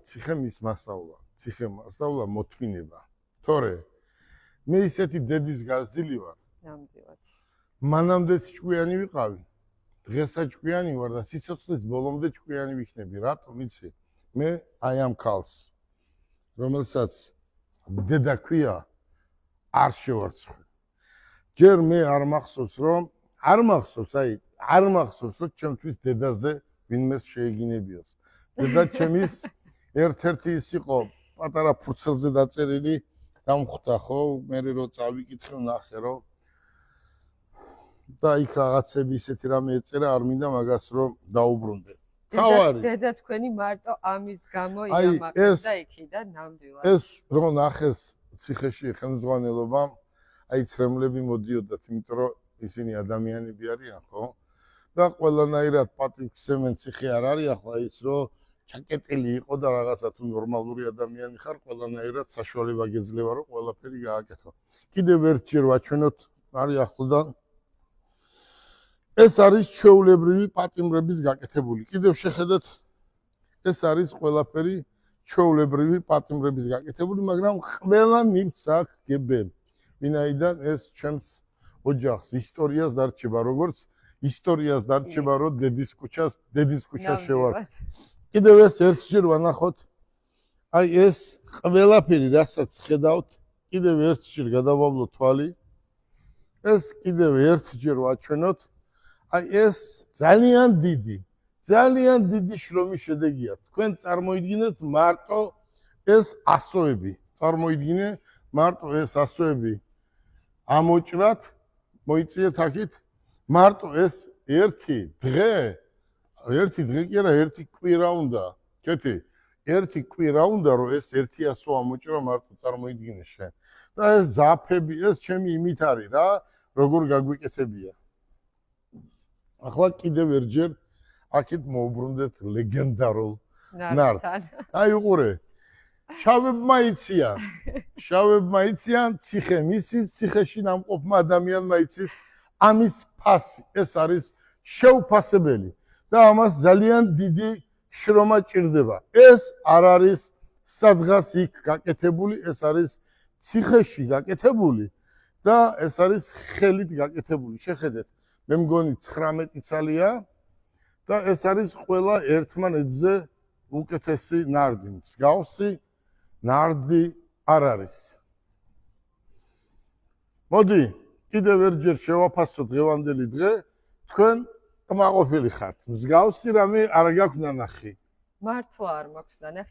ციხე მის მასწავლა, ციხე მასწავლა მოთმინება. თორე მე ისეთი დედის გაზრდილი ვარ. ნამდვილად. მანამდეც ჭკვიანი ვიყავი. დღესაც ჭკვიანი ვარ და სიცოცხლის ბოლომდე ჭკვიანი ვიქნები. რატომ იცი? მე აი ამ ქალს, რომელსაც დედა ქვია, არ შევარცხნე. ჯერ მე არ მახსოვს, რომ ჩემთვის დედაზე ვინმეს შეეგინებიოს. დედა ჩემის ერთ-ერთი ის იყო პატარა ფურცელზე დაწერილი დამხვდა ხო, მე რო წავიკითხე ნახე რომ და იქ რაღაცები ისეთი რამე ეწერა, არ მინდა მაგას რომ დაუბრუნდე. თავარი დედა თქვენი მარტო ამის გამო იამაყებდა იქიდან ნამდვილად. ეს რომ ნახეს ციხეში ხელმძღვანელობამ, აი ცრემლები მოდიოდათ, იმიტომ რომ ისინი ადამიანები არიან, ხო? და ყველანაირად პატრიქსემენ ციხე არ არის ახლა ის რომ ჩაკეტილი იყო და რაღაცა თუ ნორმალური ადამიანი ხარ, ყველანაირად საშუალება გეძლევა რომ ყველაფერი გააკეთო. კიდევ ერთჯერ ვაჩვენოთ არის ახლოდან ეს არის ჩვეულებრივი პატიმრების გაკეთებული. კიდევ შეხედეთ ეს არის ყველაფერი ჩვეულებრივი პატიმრების გაკეთებული, მაგრამ ყველა ნივთს აქვს გებელი. ვინაიდან ეს ჩემს ოჯახს ისტორიას დარჩება, როგორც ისტორიას დარჩება, რომ დედის ქუჩა შევარ. კიდევ ეს ერთჯერ ვანახოთ. აი ეს ყველაფერი, რასაც ხედავთ, კიდევ ერთჯერ გადავავლო თვალი. ეს კიდევ ერთჯერ ვაჩვენოთ. აი ეს ძალიან დიდი შრომის შედეგია. თქვენ წარმოიდგინეთ მარტო ეს ასოები. წარმოიდგინე მარტო ეს ასოები ამოჭრათ, მოიწიეთ აქეთ. მარტო ეს ერთი დღე კი არა, ერთი კვირა უნდა. კეთი, ერთი კვირა უნდა რომ ეს ერთი ასო ამოჭრა მარტო წარმოიდგინე შენ. და ეს ზაფები, ეს ჩემი იმით არის რა, როგორ გაგვიკეთებია. ახლა კიდევ ერთჯერ აქეთ მოუბრუნდეთ ლეგენდარულ ნარდს. აი უყურე. შავებმა იციან ციხე მისის, ციხეში ნამყოფმა ადამიანმა იცის ამის ფასი. ეს არის შეუფასებელი და ამას ძალიან დიდი შრომა ჭირდება. ეს არ არის სადღაც იქ გაკეთებული, ეს არის ციხეში გაკეთებული და ეს არის ხელით გაკეთებული. შეხედეთ, მე მგონი 19 ცალია და ეს არის ყველა ერთმანეთზე უკეთესი ნარდი. მსგავსი ნარდი არ არის. მოდი, კიდევ ერთჯერ შევაფასოთ დღევანდელი დღე, თქვენ კმაყოფილი ხართ. მსგავსი რამე არ გაქვთ ნანახი. მართლა არ მაქვს ნანახი.